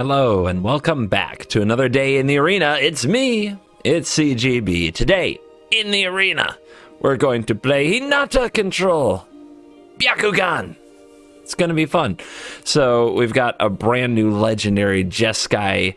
Hello and welcome back to another day in the arena. It's me, it's CGB. Today, in the arena, we're going to play Hinata Control Byakugan. It's going to be fun. So we've got a brand new legendary Jeskai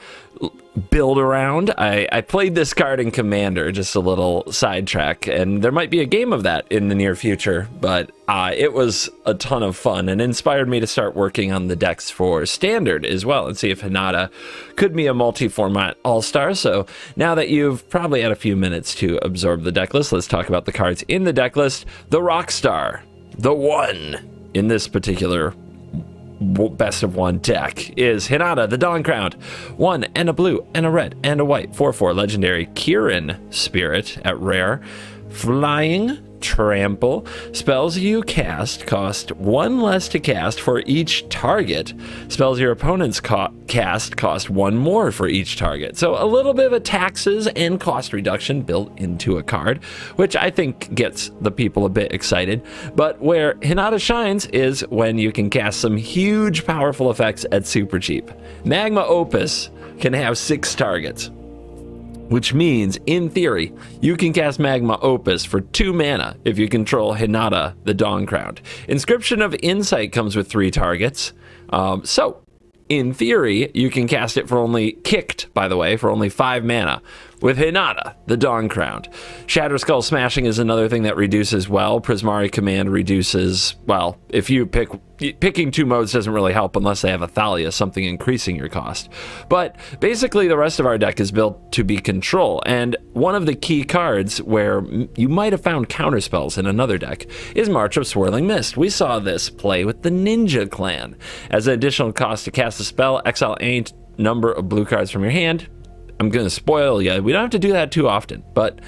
build around. I played this card in Commander, just a little sidetrack, and there might be a game of that in the near future, but it was a ton of fun and inspired me to start working on the decks for Standard as well and see if Hinata could be a multi-format all-star. So now that you've probably had a few minutes to absorb the deck list, let's talk about the cards in the deck list. The Rockstar, the one in this particular best of one deck is Hinata, the Dawn Crowned. 1 and a blue and a red and a white 4/4 legendary Kirin Spirit at rare. Flying, trample. Spells you cast cost 1 less to cast for each target. Spells your opponents cast cost 1 more for each target. So a little bit of a taxes and cost reduction built into a card, which I think gets the people a bit excited. But where Hinata shines is when you can cast some huge powerful effects at super cheap. Magma Opus can have 6 targets, which means, in theory, you can cast Magma Opus for 2 mana if you control Hinata, the Dawn Crowned. Inscription of Insight comes with 3 targets. So, in theory, you can cast it for only, kicked, by the way, for only 5 mana with Hinata, the Dawn Crowned. Shatter Skull Smashing is another thing that reduces well. Prismari Command reduces, well, if you picking 2 modes doesn't really help unless they have a Thalia, something increasing your cost. But basically the rest of our deck is built to be control, and one of the key cards where you might have found counterspells in another deck is March of Swirling Mist. We saw this play with the Ninja Clan. As an additional cost to cast a spell, exile any number of blue cards from your hand. I'm going to spoil you. We don't have to do that too often, but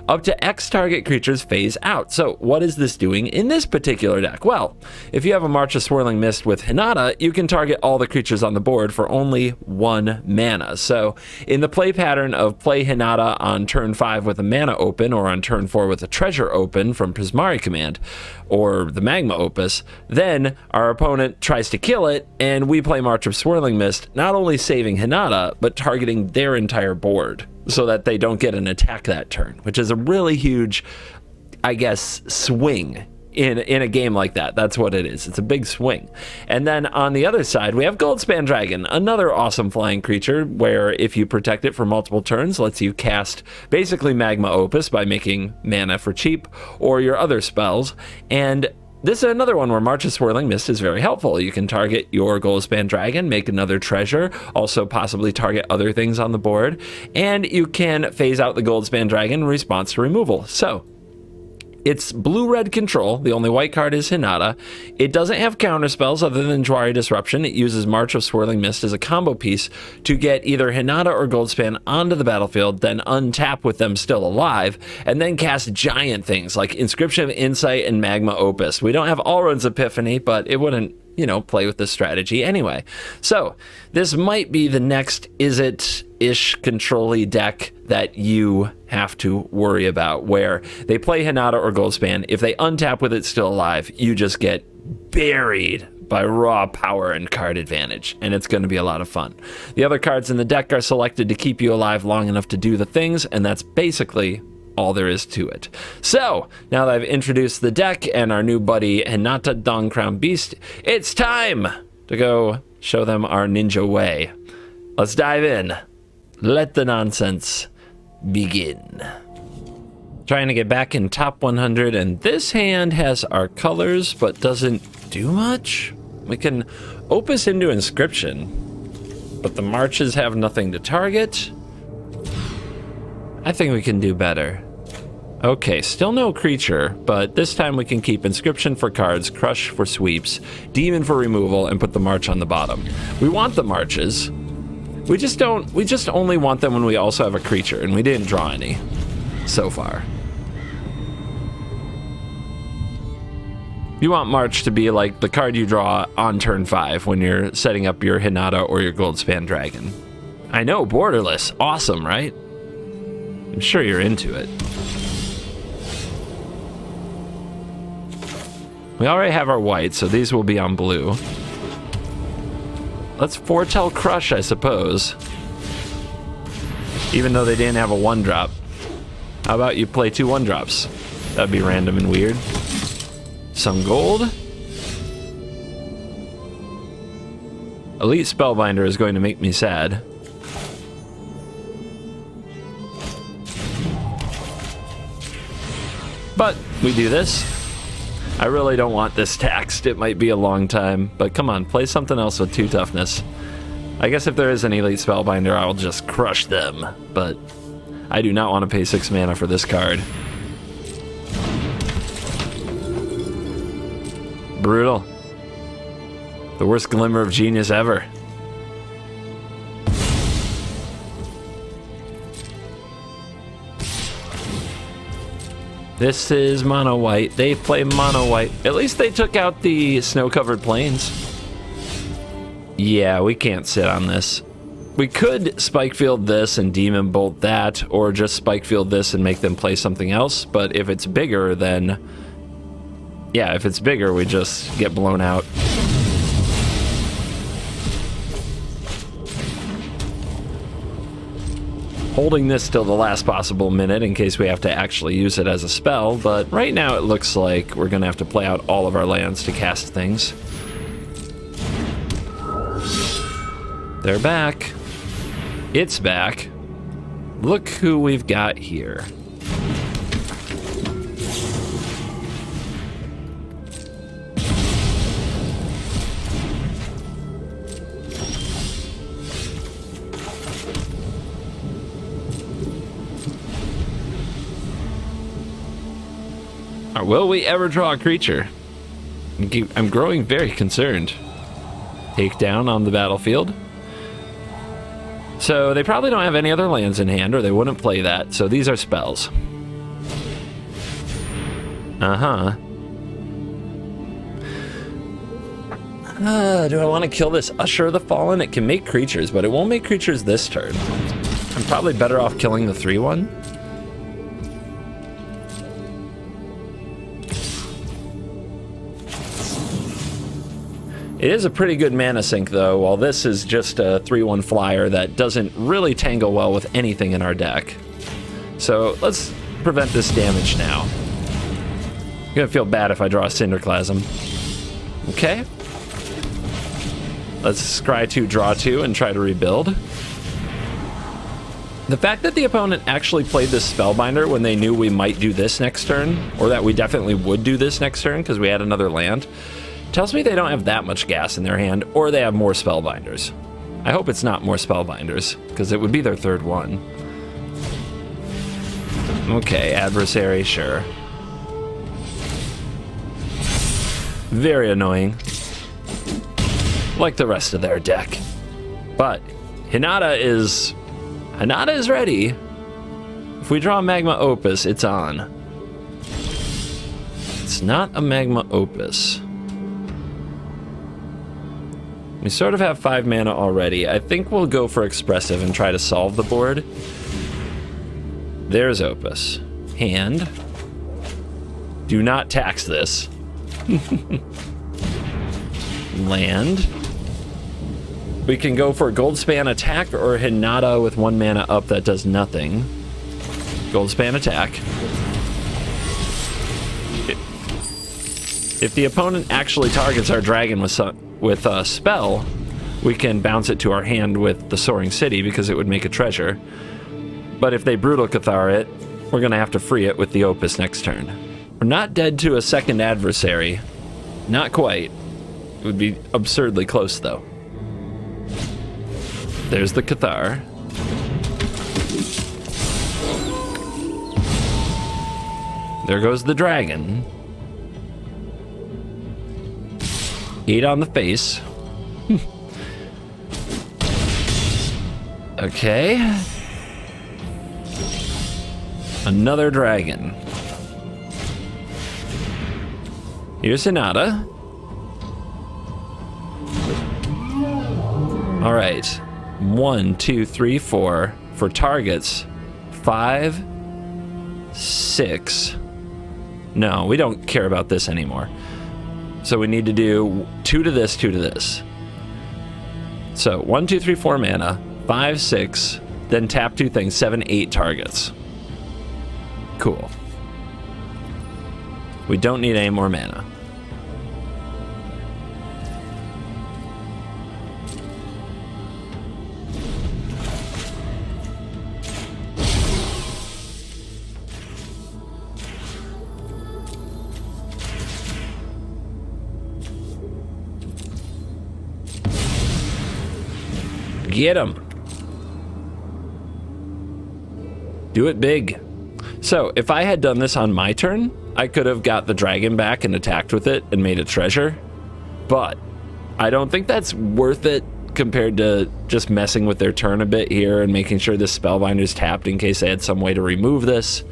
up to X target creatures phase out. So what is this doing in this particular deck? Well, if you have a March of Swirling Mist with Hinata, you can target all the creatures on the board for only 1 mana. So in the play pattern of play Hinata on turn 5 with a mana open, or on turn 4 with a treasure open from Prismari Command, or the Magma Opus, then our opponent tries to kill it, and we play March of Swirling Mist, not only saving Hinata, but targeting their entire board so that they don't get an attack that turn, which is a really huge, I guess, swing in a game like that. That's what it is. It's a big swing. And then on the other side, we have Goldspan Dragon, another awesome flying creature where if you protect it for multiple turns, lets you cast basically Magma Opus by making mana for cheap or your other spells. And this is another one where March of Swirling Mist is very helpful. You can target your Goldspan Dragon, make another treasure, also possibly target other things on the board, and you can phase out the Goldspan Dragon in response to removal. So it's blue-red control. The only white card is Hinata. It doesn't have counterspells other than Jwari Disruption. It uses March of Swirling Mist as a combo piece to get either Hinata or Goldspan onto the battlefield, then untap with them still alive, and then cast giant things like Inscription of Insight and Magma Opus. We don't have Alrund's Epiphany, but it wouldn't, play with this strategy anyway. So this might be the next Izzet-ish control-y deck that you have to worry about, where they play Hinata or Goldspan. If they untap with it still alive, you just get buried by raw power and card advantage, and it's going to be a lot of fun. The other cards in the deck are selected to keep you alive long enough to do the things, and that's basically all there is to it. So, now that I've introduced the deck and our new buddy Hinata Dawn Crowned Beast, it's time to go show them our ninja way. Let's dive in. Let the nonsense begin. Trying to get back in top 100, and this hand has our colors but doesn't do much. We can Opus into Inscription, but the marches have nothing to target. I think we can do better. Okay, still no creature, but this time we can keep Inscription for cards, Crush for sweeps, Demon for removal, and put the March on the bottom. We want the Marches. We just only want them when we also have a creature, and we didn't draw any so far. You want March to be like the card you draw on turn 5 when you're setting up your Hinata or your Goldspan Dragon. I know, borderless. Awesome, right? I'm sure you're into it. We already have our white, so these will be on blue. Let's foretell Crush, I suppose. Even though they didn't have a 1-drop. How about you play 2 1-drops? That'd be random and weird. Some gold. Elite Spellbinder is going to make me sad. But we do this. I really don't want this taxed. It might be a long time, but come on, play something else with 2 toughness. I guess if there is an Elite Spellbinder, I'll just crush them, but I do not want to pay 6 mana for this card. Brutal. The worst glimmer of genius ever. This is mono white. They play mono white. At least they took out the snow-covered plains. Yeah, we can't sit on this. We could Spikefield this and Demon Bolt that, or just Spikefield this and make them play something else, but if it's bigger, then... yeah, if it's bigger, we just get blown out. Holding this till the last possible minute in case we have to actually use it as a spell, but right now it looks like we're gonna have to play out all of our lands to cast things. They're back. It's back. Look who we've got here. Will we ever draw a creature? I'm growing very concerned. Take down on the battlefield. So they probably don't have any other lands in hand, or they wouldn't play that. So these are spells. Uh-huh. Do I want to kill this Usher of the Fallen? It can make creatures, but it won't make creatures this turn. I'm probably better off killing the 3/1. It is a pretty good mana sink, though, while this is just a 3/1 flyer that doesn't really tangle well with anything in our deck. So let's prevent this damage now. I'm gonna feel bad if I draw a Cinderclasm. Okay. Let's scry 2, draw 2, and try to rebuild. The fact that the opponent actually played this Spellbinder when they knew we might do this next turn, or that we definitely would do this next turn because we had another land, tells me they don't have that much gas in their hand, or they have more Spellbinders. I hope it's not more Spellbinders, because it would be their 3rd one. Okay, adversary, sure. Very annoying. Like the rest of their deck. But Hinata is ready. If we draw a Magma Opus, it's on. It's not a Magma Opus. We sort of have 5 mana already. I think we'll go for Expressive and try to solve the board. There's Opus. Hand. Do not tax this. Land. We can go for Goldspan Attack or Hinata with 1 mana up that does nothing. Goldspan Attack. If the opponent actually targets our dragon with a spell, we can bounce it to our hand with the Soaring City because it would make a treasure. But if they Brutal Cathar it, we're going to have to free it with the Opus next turn. We're not dead to a second adversary. Not quite. It would be absurdly close, though. There's the Cathar. There goes the dragon. 8 on the face. Okay. Another dragon. Here's Hinata. All right. 1, 2, 3, 4 for targets. 5, 6. No, we don't care about this anymore. So we need to do 2 to this, 2 to this. So 1, 2, 3, 4 mana, 5, 6, then tap 2 things, 7, 8 targets. Cool. We don't need any more mana. Get him. Do it big. So if I had done this on my turn, I could have got the dragon back and attacked with it and made a treasure. But I don't think that's worth it compared to just messing with their turn a bit here and making sure this Spellbinder's tapped in case they had some way to remove this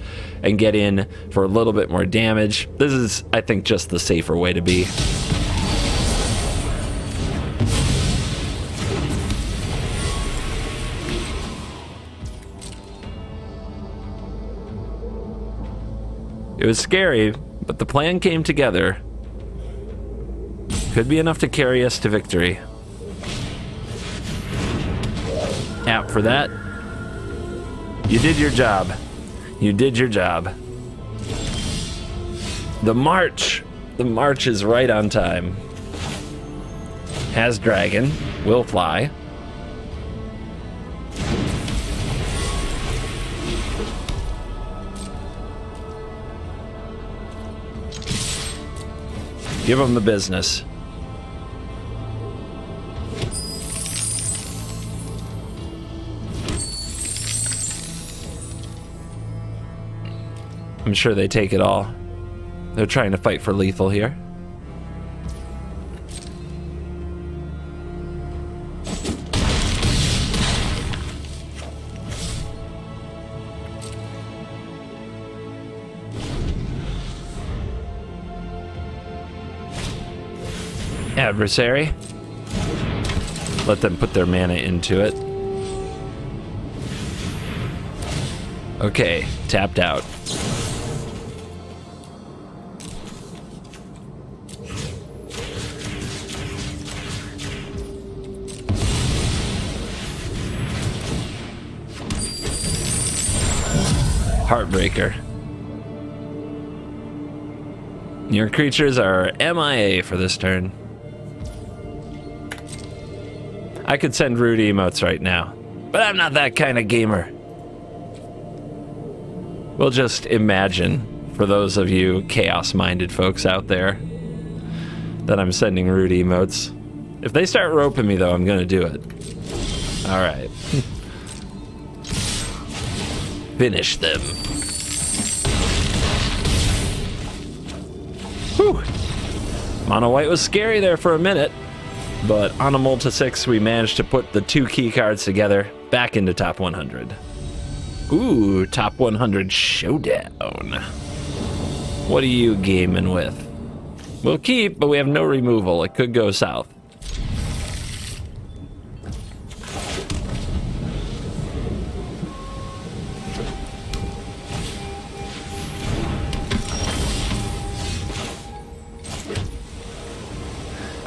and get in for a little bit more damage. This is, I think, just the safer way to be. It was scary, but the plan came together. Could be enough to carry us to victory. App for that. You did your job. You did your job. The march. The march is right on time. Has dragon. Will fly. Give them the business. I'm sure they take it all. They're trying to fight for lethal here. Adversary. Let them put their mana into it. Okay, tapped out. Heartbreaker. Your creatures are MIA for this turn. I could send rude emotes right now, but I'm not that kind of gamer. We'll just imagine, for those of you chaos-minded folks out there, that I'm sending rude emotes. If they start roping me, though, I'm gonna do it. All right. Finish them. Whew. Mono white was scary there for a minute. But on a multi-6, we managed to put the 2 key cards together back into top 100. Ooh, top 100 showdown. What are you gaming with? We'll keep, but we have no removal. It could go south.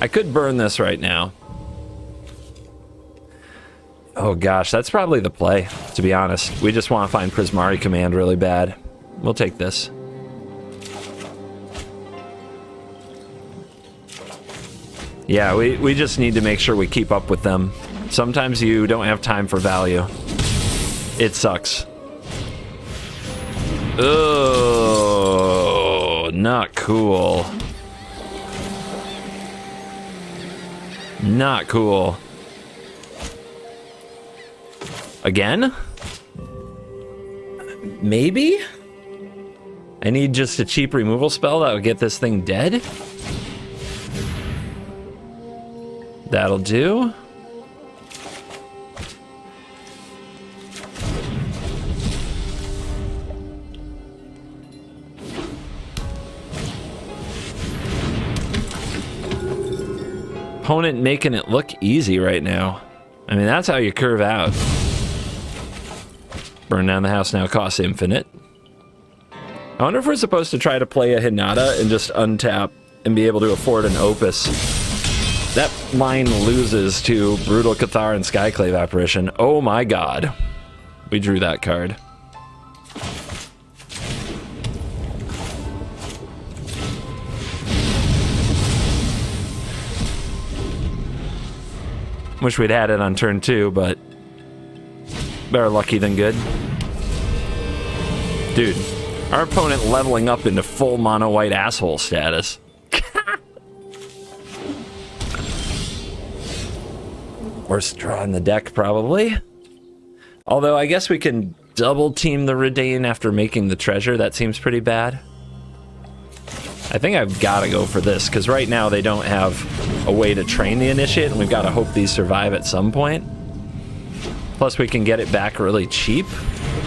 I could burn this right now. Oh gosh, that's probably the play, to be honest. We just want to find Prismari Command really bad. We'll take this. Yeah, we just need to make sure we keep up with them. Sometimes you don't have time for value. It sucks. Oh, not cool. Not cool. Again? Maybe? I need just a cheap removal spell that would get this thing dead? That'll do. Opponent making it look easy right now. I mean, that's how you curve out. Burn down the house now costs infinite. I wonder if we're supposed to try to play a Hinata and just untap and be able to afford an Opus. That line loses to Brutal Cathar and Skyclave Apparition. Oh my god. We drew that card. Wish we'd had it on turn 2, but better lucky than good. Dude, our opponent leveling up into full mono white asshole status. Worst draw in the deck, probably. Although I guess we can double team the Redain after making the treasure. That seems pretty bad. I think I've got to go for this, because right now they don't have a way to train the Initiate, and we've got to hope these survive at some point. Plus, we can get it back really cheap.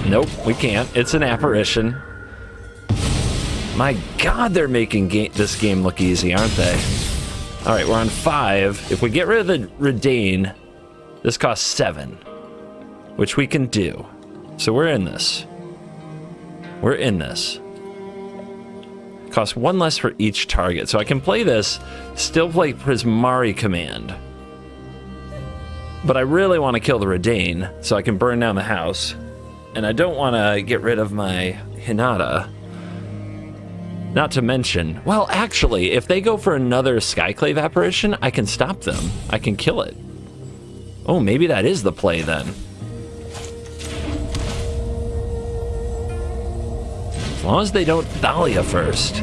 Nope, we can't. It's an Apparition. My god, they're making this game look easy, aren't they? All right, we're on 5. If we get rid of the Redain, this costs 7, which we can do. So we're in this. We're in this. Costs 1 less for each target. So I can play this, still play Prismari Command. But I really want to kill the Redain, so I can burn down the house. And I don't want to get rid of my Hinata. Not to mention, well, actually, if they go for another Skyclave Apparition, I can stop them. I can kill it. Oh, maybe that is the play then. As long as they don't Thalia first.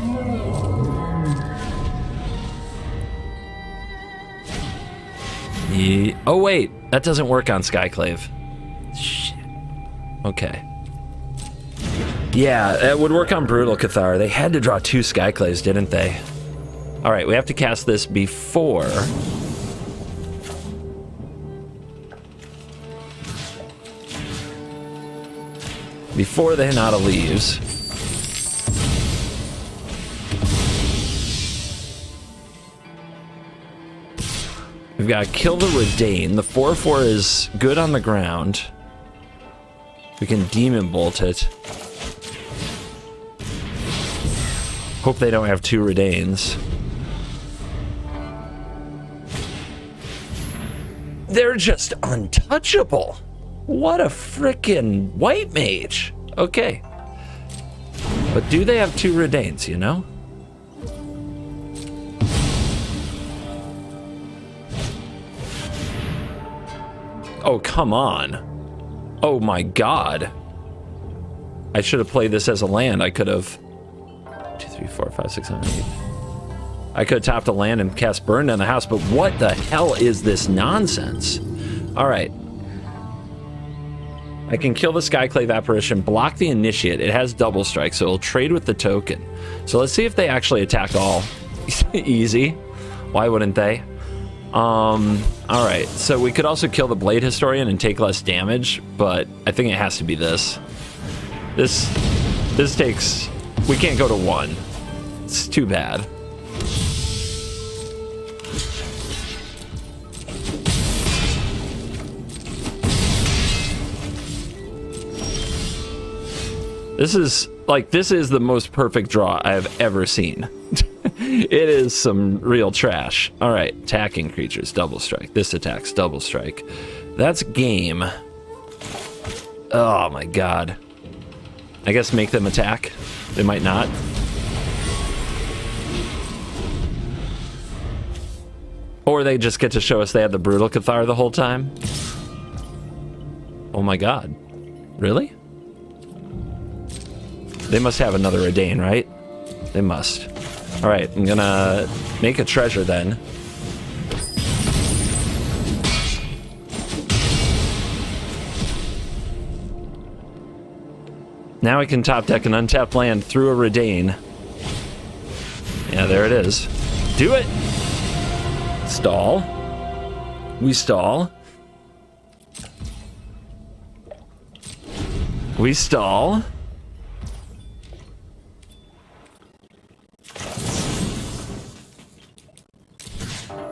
Oh, wait. That doesn't work on Skyclave. Shit. Okay. Yeah, it would work on Brutal Cathar. They had to draw 2 Skyclaves, didn't they? All right, we have to cast this before... before the Hinata leaves. We've got to kill the Redain. The 4/4 is good on the ground. We can Demon Bolt it. Hope they don't have 2 Redains. They're just untouchable. What a frickin' white mage. Okay. But do they have 2 Redains, you know? Oh, come on. Oh my god. I should have played this as a land. I could have... 2, 3, 4, 5, 6, 7, 8. I could have tapped a land and cast Burn down the house, but what the hell is this nonsense? Alright. I can kill the Skyclave Apparition, block the Initiate. It has double strike, so it'll trade with the token. So let's see if they actually attack all. Easy. Why wouldn't they? Alright, so we could also kill the Blade Historian and take less damage, but I think it has to be this. This takes... we can't go to 1. It's too bad. This is the most perfect draw I have ever seen. It is some real trash. All right, attacking creatures, double strike. This attacks, double strike. That's game. Oh my god. I guess make them attack. They might not. Or they just get to show us they had the Brutal Cathar the whole time. Oh my god. Really? They must have another Redain, right? They must. Alright, I'm gonna make a treasure then. Now I can top deck an untapped land through a Redain. Yeah, there it is. Do it! Stall. We stall. We stall.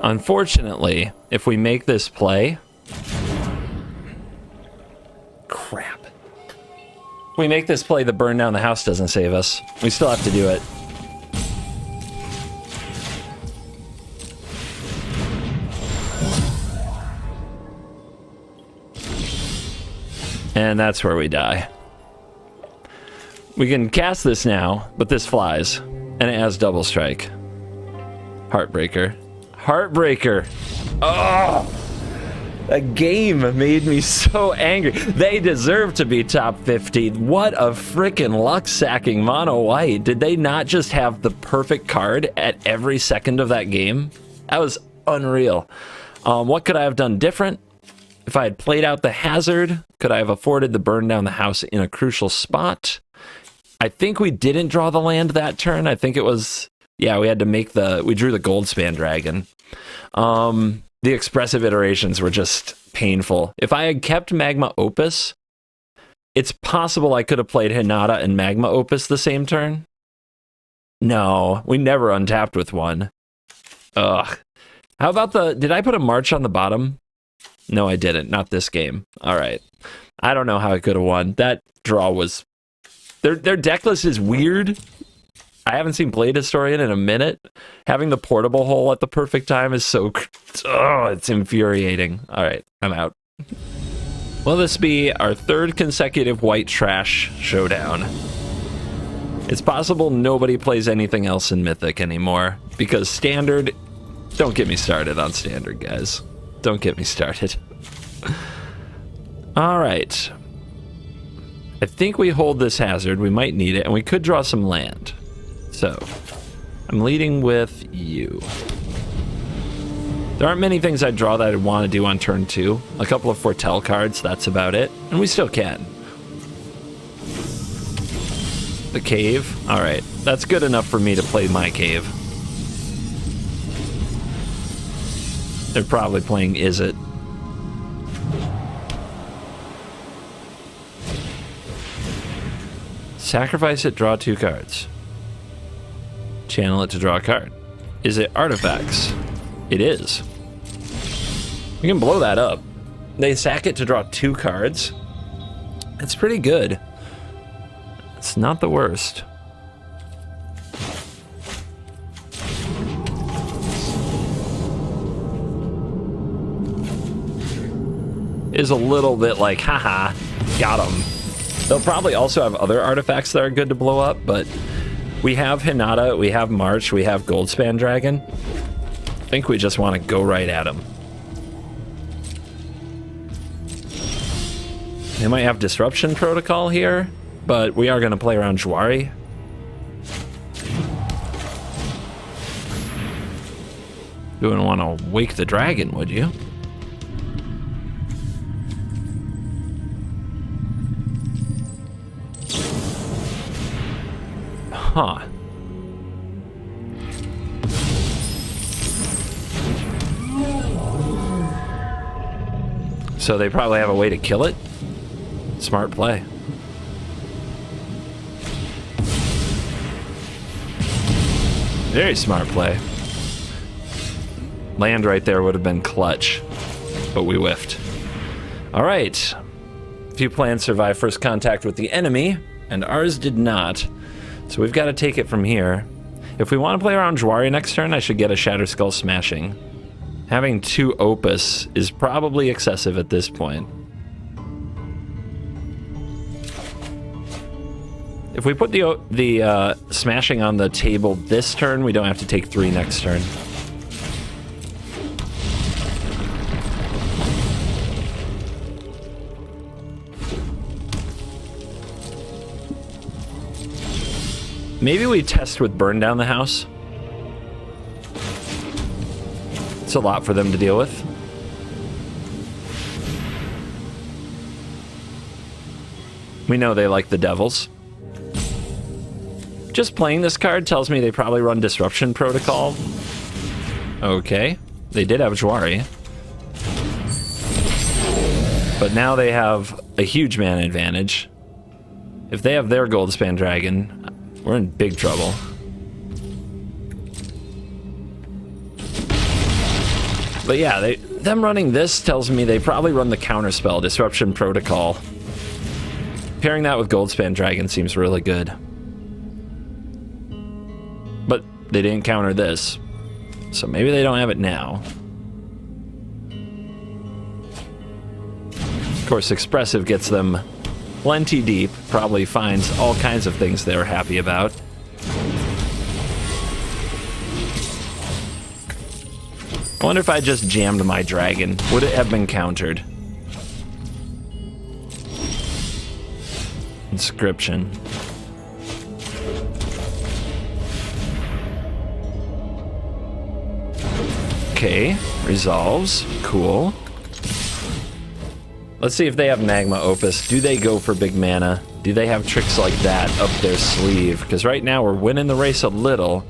Unfortunately, if we make this play... crap. If we make this play, the burn down the house doesn't save us. We still have to do it. And that's where we die. We can cast this now, but this flies. And it has double strike. Heartbreaker. Heartbreaker. Oh! That game made me so angry. They deserve to be top 50. What a freaking luck-sacking mono white. Did they not just have the perfect card at every second of that game? That was unreal. What could I have done different? If I had played out the hazard, could I have afforded the burn down the house in a crucial spot? I think we didn't draw the land that turn. I think it was, yeah, we had to make we drew the Goldspan Dragon. The expressive iterations were just painful. If I had kept Magma Opus, it's possible I could have played Hinata and Magma Opus the same turn. No, we never untapped with one. Ugh. How about did I put a March on the bottom? No, I didn't. Not this game. All right. I don't know how I could have won. That draw was... Their deck list is weird. I haven't seen Blade Historian in a minute. Having the portable hole at the perfect time is so... Oh, it's infuriating. All right, I'm out. Will this be our third consecutive white trash showdown? It's possible nobody plays anything else in Mythic anymore, because Standard... Don't get me started on Standard, guys. Don't get me started. All right. I think we hold this hazard. We might need it, and we could draw some land. So, I'm leading with you. There aren't many things I'd draw that I'd want to do on turn 2. A couple of Foretell cards, that's about it. And we still can. The cave. Alright, that's good enough for me to play my cave. They're probably playing Izzet. Sacrifice it, draw 2 cards. Channel it to draw a card. Is it artifacts? It is. We can blow that up. They sack it to draw 2 cards. It's pretty good. It's not the worst. Is a little bit like, haha, got him. They'll probably also have other artifacts that are good to blow up, but we have Hinata, we have March, we have Goldspan Dragon. I think we just want to go right at them. They might have Disruption Protocol here, but we are going to play around Jwari. You wouldn't want to wake the dragon, would you? Huh. So they probably have a way to kill it? Smart play. Very smart play. Land right there would have been clutch, but we whiffed. All right. Few plans survive first contact with the enemy, and ours did not. So we've got to take it from here. If we want to play around Jwari next turn, I should get a Shatter Skull Smashing. Having 2 Opus is probably excessive at this point. If we put the Smashing on the table this turn, we don't have to take 3 next turn. Maybe we test with Burn Down the House. It's a lot for them to deal with. We know they like the Devils. Just playing this card tells me they probably run Disruption Protocol. Okay. They did have Jwari. But now they have a huge mana advantage. If they have their Goldspan Dragon, we're in big trouble. But yeah, them running this tells me they probably run the counterspell, Disruption Protocol. Pairing that with Goldspan Dragon seems really good. But they didn't counter this, so maybe they don't have it now. Of course, Expressive gets them plenty deep, probably finds all kinds of things they're happy about. I wonder if I just jammed my dragon, would it have been countered? Inscription. Okay, resolves, cool. Let's see if they have Magma Opus. Do they go for big mana? Do they have tricks like that up their sleeve? Because right now we're winning the race a little.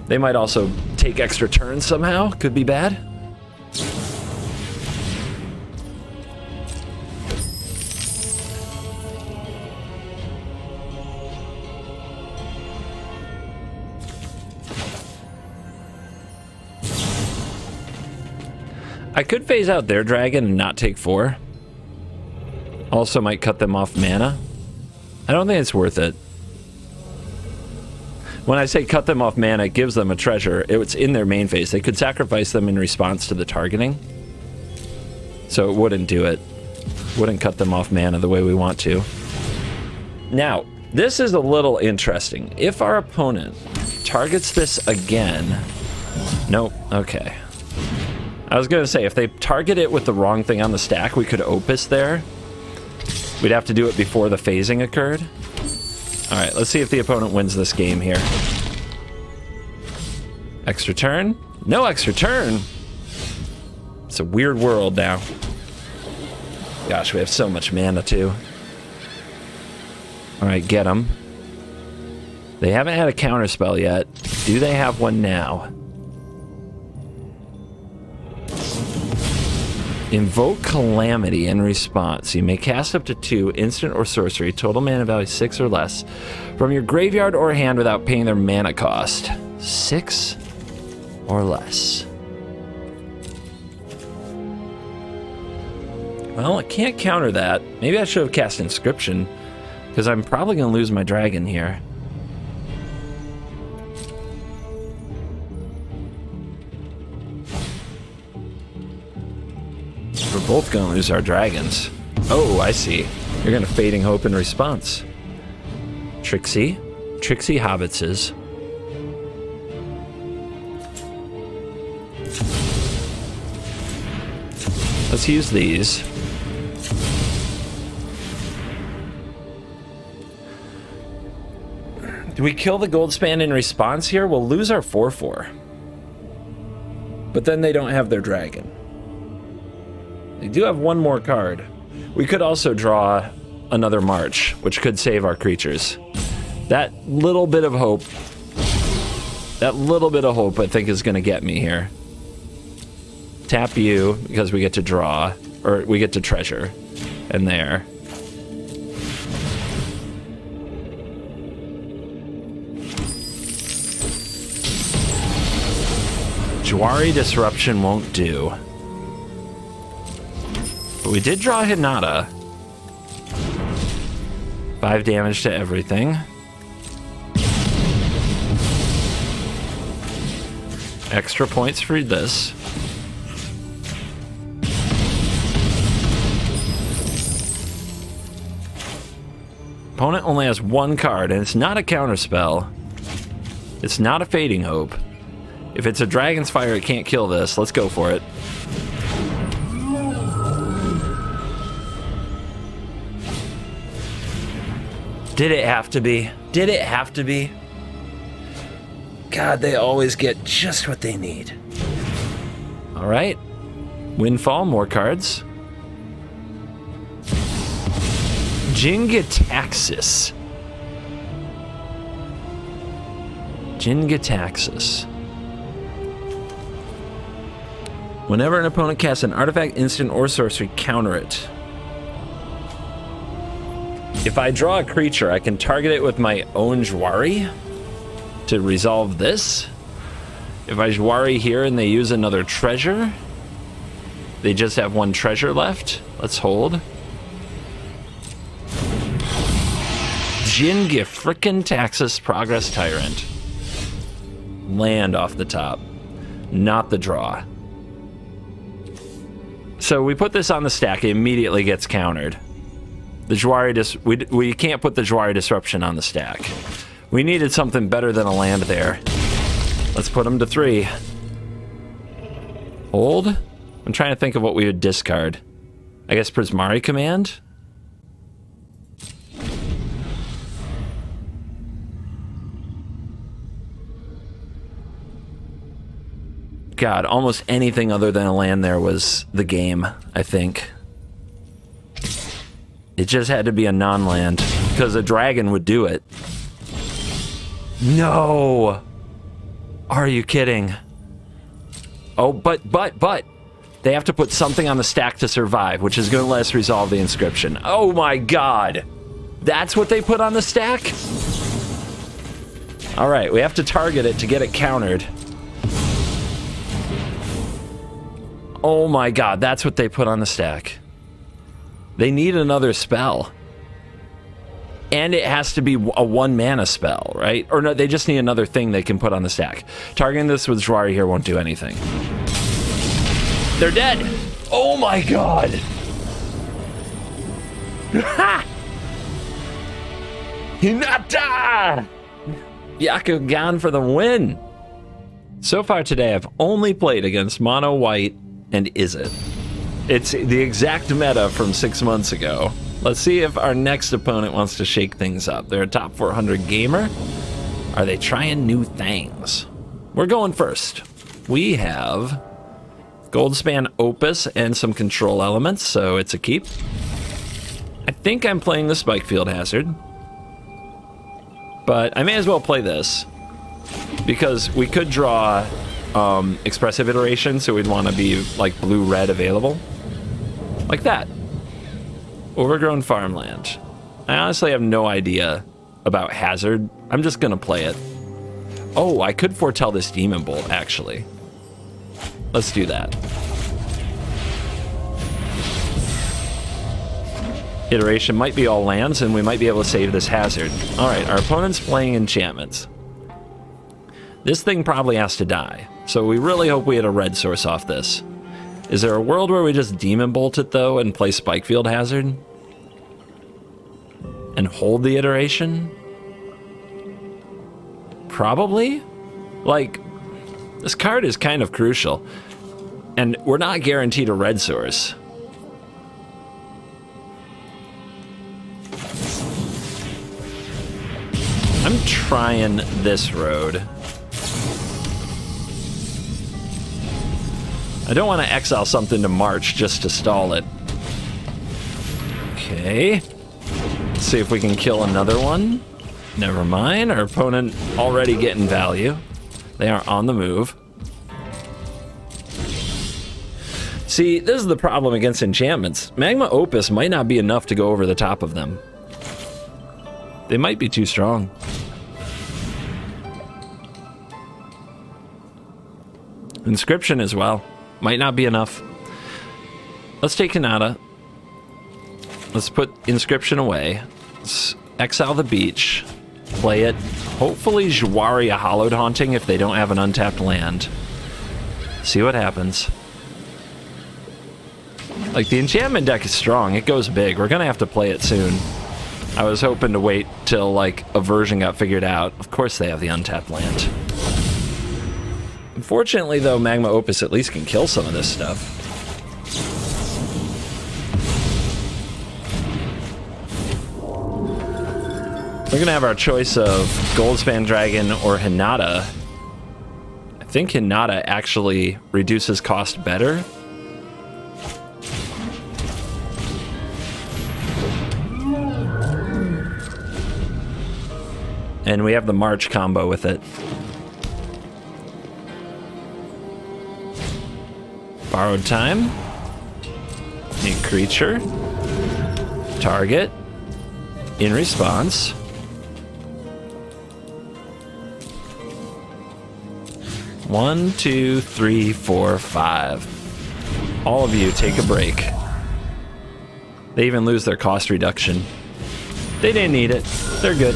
They might also take extra turns somehow. Could be bad. I could phase out their dragon and not take 4. Also might cut them off mana. I don't think it's worth it. When I say cut them off mana, it gives them a treasure. It's in their main phase. They could sacrifice them in response to the targeting. So it wouldn't do it. Wouldn't cut them off mana the way we want to. Now, this is a little interesting. If our opponent targets this again... Nope, okay. I was gonna say, if they target it with the wrong thing on the stack, we could Opus there. We'd have to do it before the phasing occurred. Alright, let's see if the opponent wins this game here. Extra turn? No extra turn! It's a weird world now. Gosh, we have so much mana too. Alright, get them. They haven't had a counterspell yet. Do they have one now? Invoke Calamity in response. You may cast up to 2 instant or sorcery, total mana value 6 or less, from your graveyard or hand without paying their mana cost. 6 or less. Well, I can't counter that. Maybe I should have cast Inscription, because I'm probably going to lose my dragon here. We're both gonna lose our dragons. Oh, I see. You're gonna Fading Hope in response. Trixie Hobbitses. Let's use these. Do we kill the Goldspan in response here? We'll lose our 4/4. But then they don't have their dragon. They do have one more card. We could also draw another March, which could save our creatures. That little bit of hope, I think is going to get me here. Tap you, because we get to draw, or we get to treasure, and there. Jwari Disruption won't do. But we did draw Hinata. 5 damage to everything. Extra points for this. Opponent only has 1 card, and it's not a counterspell. It's not a Fading Hope. If it's a Dragon's Fire, it can't kill this. Let's go for it. Did it have to be? Did it have to be? God, they always get just what they need. All right. Windfall, more cards. Jin-Gitaxias. Jin-Gitaxias. Whenever an opponent casts an artifact, instant, or sorcery, counter it. If I draw a creature, I can target it with my own Jwari to resolve this. If I Jwari here and they use another treasure, they just have 1 treasure left. Let's hold. Jin-Gitaxias Progress Tyrant. Land off the top. Not the draw. So we put this on the stack, it immediately gets countered. The Jwari we can't put the Jwari Disruption on the stack. We needed something better than a land there. Let's put him to 3. Hold? I'm trying to think of what we would discard. I guess Prismari Command? God, almost anything other than a land there was the game, I think. It just had to be a non-land, because a dragon would do it. No! Are you kidding? Oh, but, they have to put something on the stack to survive, which is going to let us resolve the inscription. Oh my god! That's what they put on the stack? Alright, we have to target it to get it countered. Oh my god, that's what they put on the stack. They need another spell. And it has to be a 1-mana spell, right? Or no, they just need another thing they can put on the stack. Targeting this with Jwari here won't do anything. They're dead! Oh my god! Ha! Hinata! Byakugan for the win! So far today, I've only played against Mono White and Izzet. It's the exact meta from 6 months ago. Let's see if our next opponent wants to shake things up. They're a top 400 gamer. Are they trying new things? We're going first. We have Goldspan Opus and some control elements, so it's a keep. I think I'm playing the Spikefield Hazard, but I may as well play this because we could draw expressive iteration, so we'd want to be like blue-red available. Like that. Overgrown farmland. I honestly have no idea about Hazard. I'm just gonna play it. Oh, I could foretell this Demon Bolt, actually. Let's do that. Iteration might be all lands, and we might be able to save this Hazard. Alright, our opponent's playing Enchantments. This thing probably has to die, so we really hope we had a red source off this. Is there a world where we just Demon Bolt it, though, and play Spikefield Hazard? And hold the iteration? Probably? Like, this card is kind of crucial. And we're not guaranteed a red source. I'm trying this road. I don't want to exile something to March just to stall it. Okay. Let's see if we can kill another one. Never mind. Our opponent already getting value. They are on the move. See, this is the problem against enchantments. Magma Opus might not be enough to go over the top of them. They might be too strong. Inscription as well. Might not be enough. Let's take Hinata. Let's put Inscription away. Let's exile the beach. Play it. Hopefully Jwari a Hallowed Haunting if they don't have an untapped land. See what happens. Like, the enchantment deck is strong. It goes big. We're gonna have to play it soon. I was hoping to wait till, like, a version got figured out. Of course they have the untapped land. Unfortunately, though, Magma Opus at least can kill some of this stuff. We're gonna have our choice of Goldspan Dragon or Hinata. I think Hinata actually reduces cost better. And we have the March combo with it. Borrowed Time. A creature. Target. In response. One, two, three, four, five. All of you take a break. They even lose their cost reduction. They didn't need it. They're good.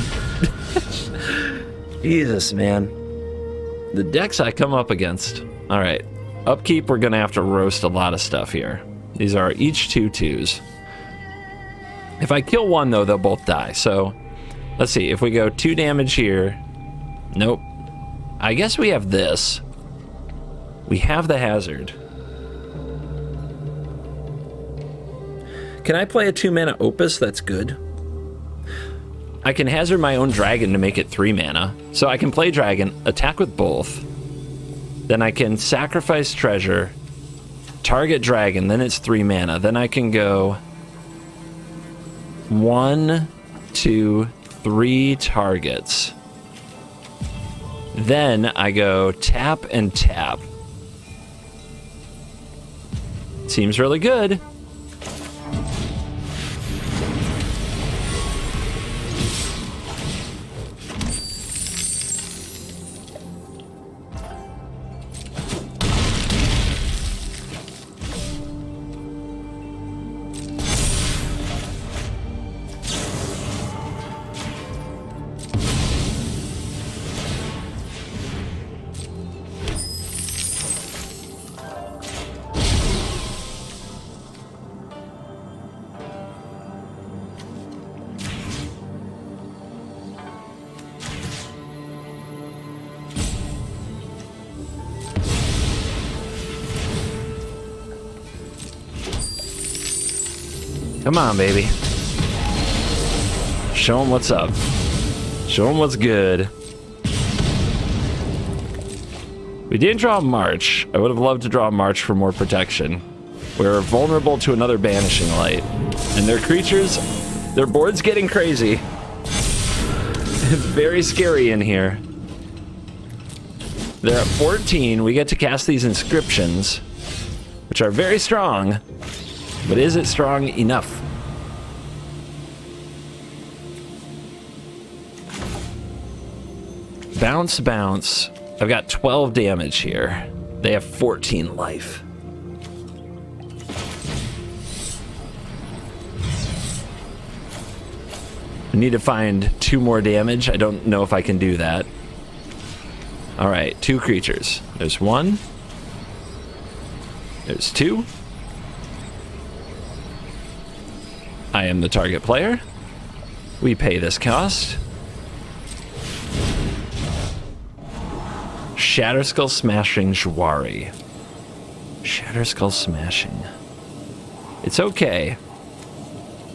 Jesus, man. The decks I come up against. All right. Upkeep, we're going to have to roast a lot of stuff here. These are each 2/2s. If I kill one, though, they'll both die. So, let's see. If we go 2 damage here... Nope. I guess we have this. We have the hazard. Can I play a 2-mana Opus? That's good. I can hazard my own dragon to make it 3 mana. So I can play dragon, attack with both. Then I can sacrifice treasure, target dragon, then it's 3 mana. Then I can go 1, 2, 3 targets. Then I go tap and tap. Seems really good. Come on, baby. Show them what's up. Show them what's good. We didn't draw March. I would have loved to draw March for more protection. We're vulnerable to another Banishing Light. And their creatures, their board's getting crazy. It's very scary in here. They're at 14. We get to cast these inscriptions, which are very strong. But is it strong enough? Bounce, bounce. I've got 12 damage here. They have 14 life. I need to find 2 more damage. I don't know if I can do that. All right, 2 creatures. There's 1. There's 2. I am the target player. We pay this cost. Shatterskull Smashing Jwari. Shatterskull Smashing. It's okay.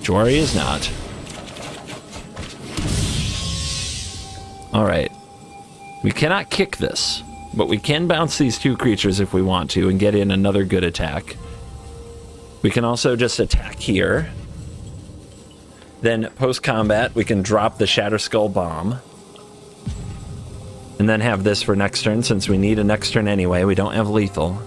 Jwari is not. Alright. We cannot kick this, but we can bounce these 2 creatures if we want to and get in another good attack. We can also just attack here. Then post-combat, we can drop the Shatterskull Bomb. And then have this for next turn, since we need a next turn anyway. We don't have lethal.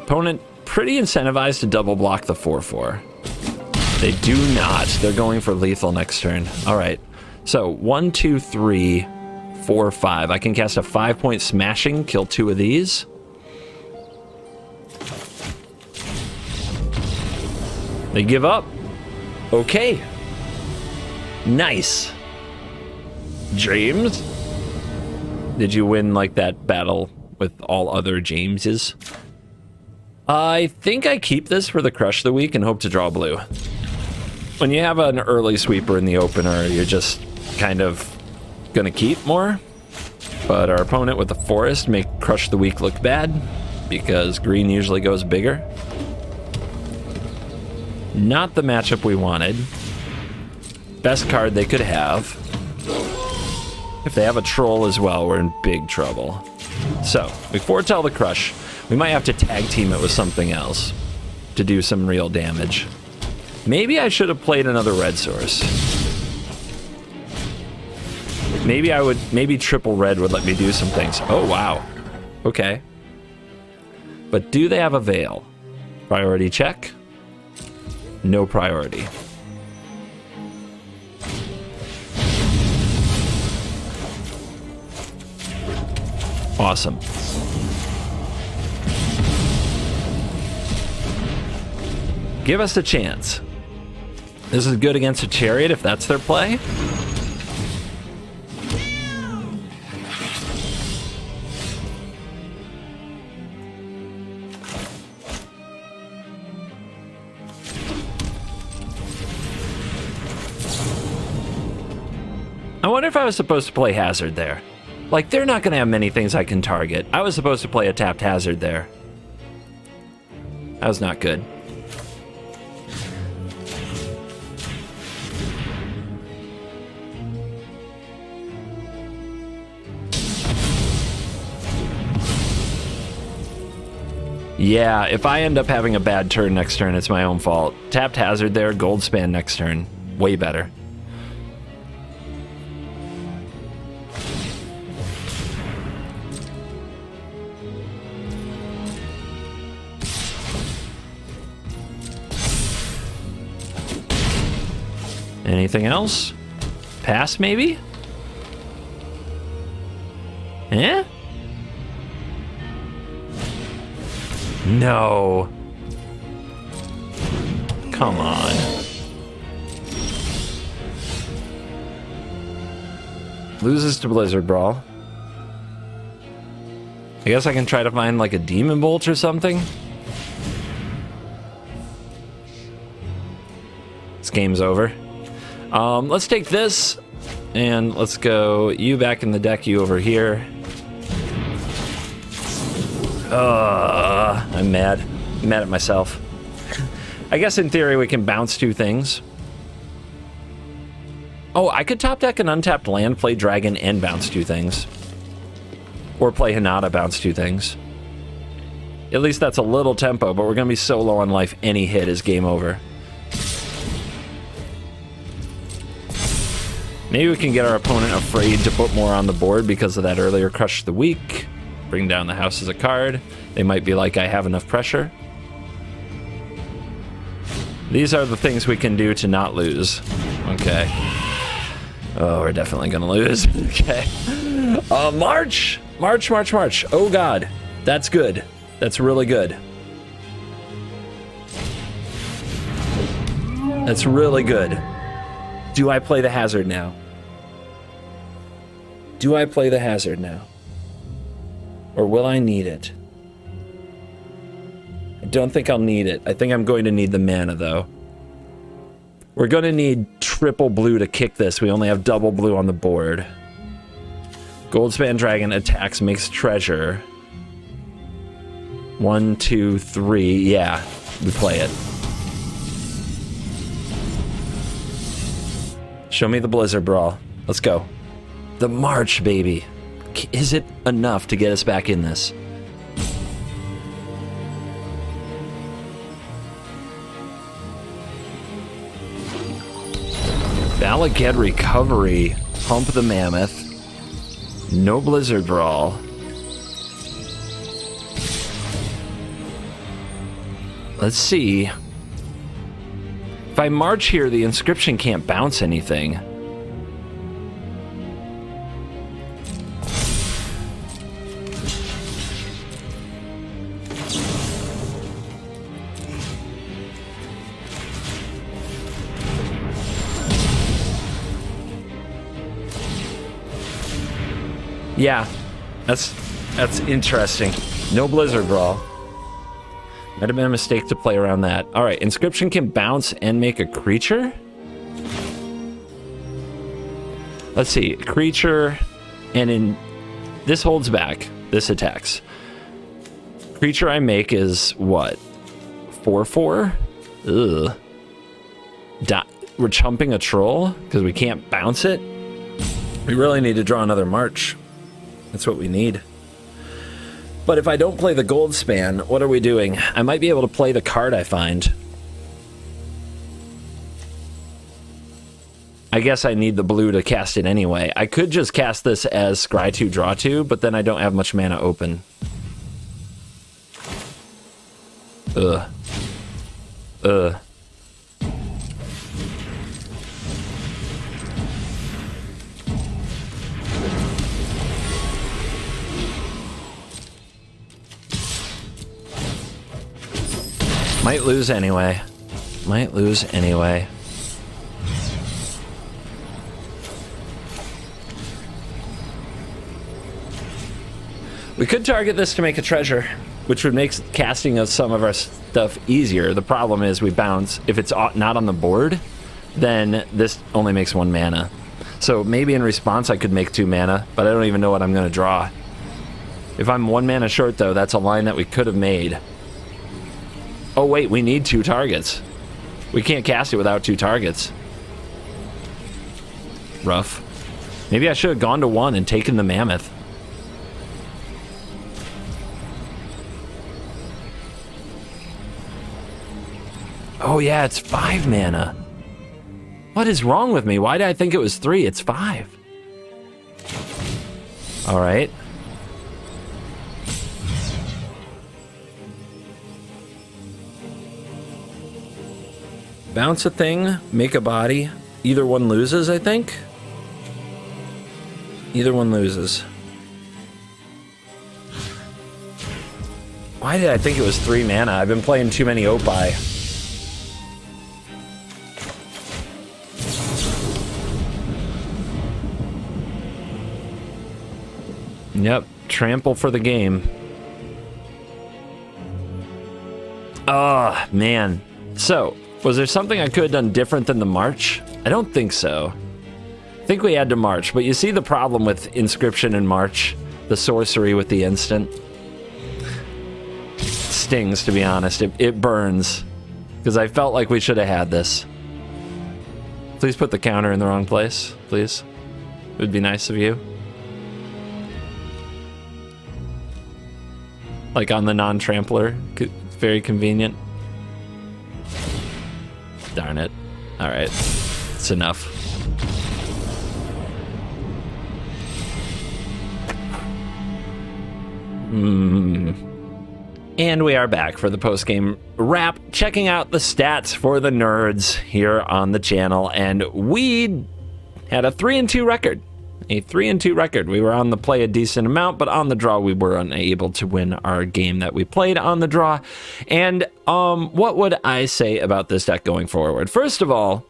Opponent pretty incentivized to double block the 4/4. They do not. They're going for lethal next turn. Alright. So, 1, 2, 3, 4, 5. I can cast a 5-point smashing, kill 2 of these. They give up. Okay. Nice. James? Did you win like that battle with all other Jameses? I think I keep this for the crush of the week and hope to draw blue. When you have an early sweeper in the opener, you're just kind of gonna keep more. But our opponent with the forest make crush of the week look bad because green usually goes bigger. Not the matchup we wanted. Best card they could have. If they have a troll as well, we're in big trouble. So, we foretell the crush. We might have to tag team it with something else to do some real damage. Maybe I should have played another red source. Maybe triple red would let me do some things. Oh, wow. Okay. But do they have a Veil? Priority check. No priority. Awesome. Give us a chance. This is good against a Chariot if that's their play. I wonder if I was supposed to play Hazard there. Like, they're not going to have many things I can target. I was supposed to play a tapped Hazard there. That was not good. Yeah, if I end up having a bad turn next turn, it's my own fault. Tapped Hazard there, gold span next turn. Way better. Anything else? Pass, maybe? Eh? No. Come on. Loses to Blizzard Brawl. I guess I can try to find like a Demon Bolt or something. This game's over. Let's take this and let's go you back in the deck, you over here. I'm mad. I'm mad at myself. I guess in theory we can bounce two things. Oh, I could top deck an untapped land, play Dragon, and bounce two things. Or play Hinata, bounce two things. At least that's a little tempo, but we're going to be so low on life, any hit is game over. Maybe we can get our opponent afraid to put more on the board because of that earlier Crush of the Week. Bring down the house as a card. They might be like, I have enough pressure. These are the things we can do to not lose. Okay. Oh, we're definitely gonna lose. Okay. March! March, March, March. Oh god. That's good. That's really good. That's really good. Do I play the Hazard now? Do I play the Hazard now? Or will I need it? I don't think I'll need it. I think I'm going to need the mana, though. We're going to need triple blue to kick this. We only have double blue on the board. Goldspan Dragon attacks, makes treasure. 1, 2, 3. Yeah, we play it. Show me the Blizzard Brawl. Let's go. The March, baby. Is it enough to get us back in this? Valaked Recovery. Hump the Mammoth. No Blizzard Brawl. Let's see. If I march here, the inscription can't bounce anything. Yeah, that's interesting. No Blizzard Brawl. Might have been a mistake to play around that. All right, inscription can bounce and make a creature. Let's see, creature, and in this holds back. This attacks. Creature I make is what? 4/4. Ugh. We're chumping a troll because we can't bounce it. We really need to draw another March. That's what we need. But if I don't play the gold span, what are we doing? I might be able to play the card I find. I guess I need the blue to cast it anyway. I could just cast this as scry 2, draw 2, but then I don't have much mana open. Ugh. Ugh. Might lose anyway. Might lose anyway. We could target this to make a treasure, which would make casting of some of our stuff easier. The problem is we bounce. If it's not on the board, then this only makes 1 mana. So maybe in response I could make 2 mana, but I don't even know what I'm going to draw. If I'm 1 mana short, though, that's a line that we could have made. Oh, wait, we need 2 targets. We can't cast it without 2 targets. Rough. Maybe I should have gone to 1 and taken the Mammoth. Oh, yeah, it's 5 mana. What is wrong with me? Why did I think it was 3? It's 5. All right. Bounce a thing, make a body. Either one loses, I think. Either one loses. Why did I think it was 3 mana? I've been playing too many Opie. Yep, trample for the game. Oh, man. So, was there something I could have done different than the March? I don't think so. I think we had to March, but you see the problem with Inscription and March? The sorcery with the instant? It stings, to be honest. It burns. Because I felt like we should have had this. Please put the counter in the wrong place, please. It would be nice of you. Like on the non-trampler. Very convenient. Darn it. Alright. It's enough. And we are back for the post-game wrap, checking out the stats for the nerds here on the channel. And we had a 3-2 record. A 3-2 record. We were on the play a decent amount, but on the draw we were unable to win our game that we played on the draw. And what would I say about this deck going forward? First of all,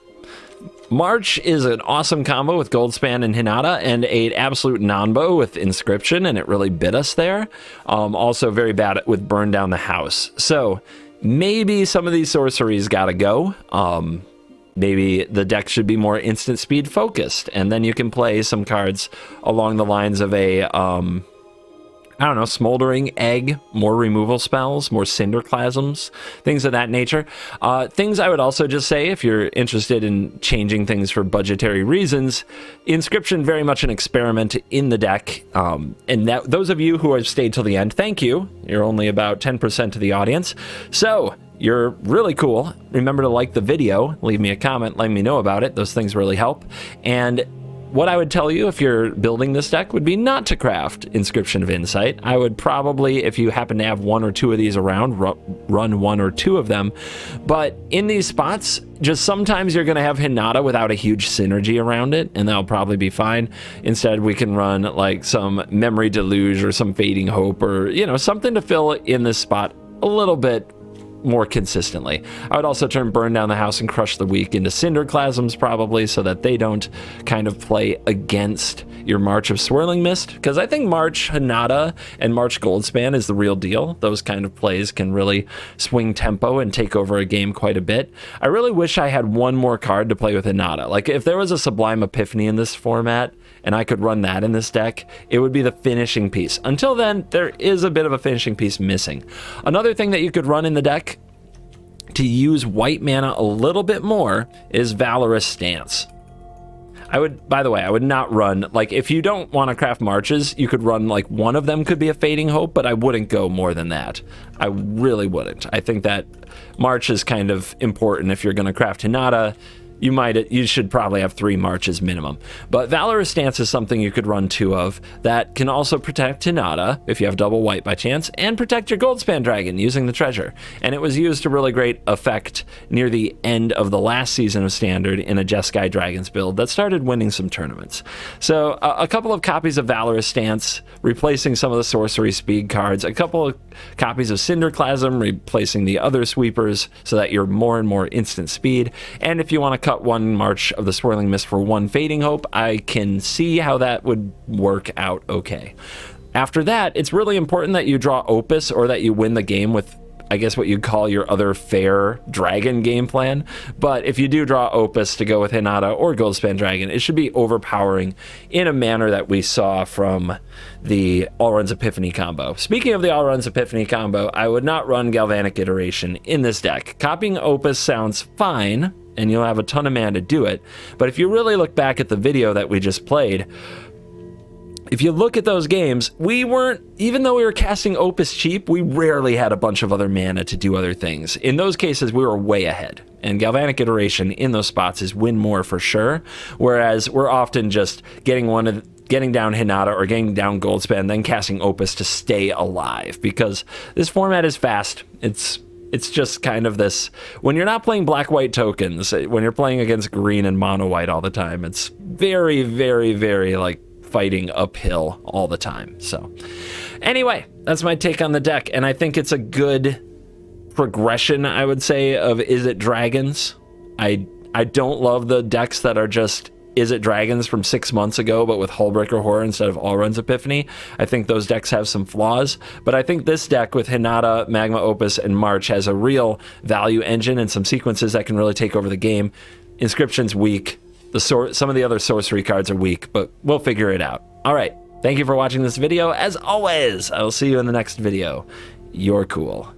March is an awesome combo with Goldspan and Hinata, and an absolute non-bow with Inscription, and it really bit us there. Also very bad with Burn Down the House. So maybe some of these sorceries gotta go. Maybe the deck should be more instant speed focused, and then you can play some cards along the lines of a, I don't know, Smoldering Egg, more removal spells, more Cinderclasms, things of that nature. Things I would also just say, if you're interested in changing things for budgetary reasons, Inscription very much an experiment in the deck, and that, those of you who have stayed till the end, thank you. You're only about 10% of the audience. So, you're really cool. Remember to like the video, leave me a comment, let me know about it. Those things really help. And what I would tell you if you're building this deck would be not to craft Inscription of Insight. I would probably, if you happen to have 1 or 2 of these around, run 1 or 2 of them. But in these spots, just sometimes you're going to have Hinata without a huge synergy around it, and that'll probably be fine. Instead, we can run like some Memory Deluge or some Fading Hope, or, you know, something to fill in this spot a little bit more consistently. I would also turn Burn Down the House and Crush the Weak into Cinderclasms probably, so that they don't kind of play against your March of Swirling Mist, because I think March Hinata and March Goldspan is the real deal. Those kind of plays can really swing tempo and take over a game quite a bit. I really wish I had 1 more card to play with Hinata. Like, if there was a Sublime Epiphany in this format and I could run that in this deck, it would be the finishing piece. Until then, there is a bit of a finishing piece missing. Another thing that you could run in the deck to use white mana a little bit more is Valorous Stance. I would, by the way, I would not run, like, if you don't want to craft Marches, you could run, like, 1 of them could be a Fading Hope, but I wouldn't go more than that. I really wouldn't. I think that March is kind of important if you're going to craft Hinata. You should probably have 3 Marches minimum. But Valorous Stance is something you could run 2 of that can also protect Hinata, if you have double white by chance, and protect your Goldspan Dragon using the treasure. And it was used to really great effect near the end of the last season of Standard in a Jeskai Dragons build that started winning some tournaments. So a couple of copies of Valorous Stance, replacing some of the sorcery speed cards, a couple of copies of Cinderclasm, replacing the other sweepers so that you're more and more instant speed. And if you want to cut 1 March of the Swirling Mist for 1 Fading Hope, I can see how that would work out okay. After that, it's really important that you draw Opus or that you win the game with I guess what you'd call your other fair dragon game plan. But if you do draw Opus to go with Hinata or Goldspan Dragon, it should be overpowering in a manner that we saw from the All Runs Epiphany combo. Speaking of the All Runs Epiphany combo, I would not run Galvanic Iteration in this deck. Copying Opus sounds fine, and you'll have a ton of mana to do it. But if you really look back at the video that we just played, if you look at those games, we weren't, even though we were casting Opus cheap, we rarely had a bunch of other mana to do other things. In those cases, we were way ahead. And Galvanic Iteration in those spots is win more for sure. Whereas we're often just getting down Hinata or getting down Goldspan, then casting Opus to stay alive. Because this format is fast. It's just kind of this, when you're not playing black-white tokens, when you're playing against green and mono-white all the time, it's very, very, very like fighting uphill all the time. So anyway, that's my take on the deck, and I think it's a good progression, I would say, of Izzet Dragons. I don't love the decks that are just Izzet Dragons from 6 months ago, but with Hullbreaker Horror instead of All Runs Epiphany. I think those decks have some flaws, but I think this deck with Hinata, Magma Opus, and March has a real value engine and some sequences that can really take over the game. Inscription's weak. Some of the other sorcery cards are weak, but we'll figure it out. All right, thank you for watching this video. As always, I will see you in the next video. You're cool.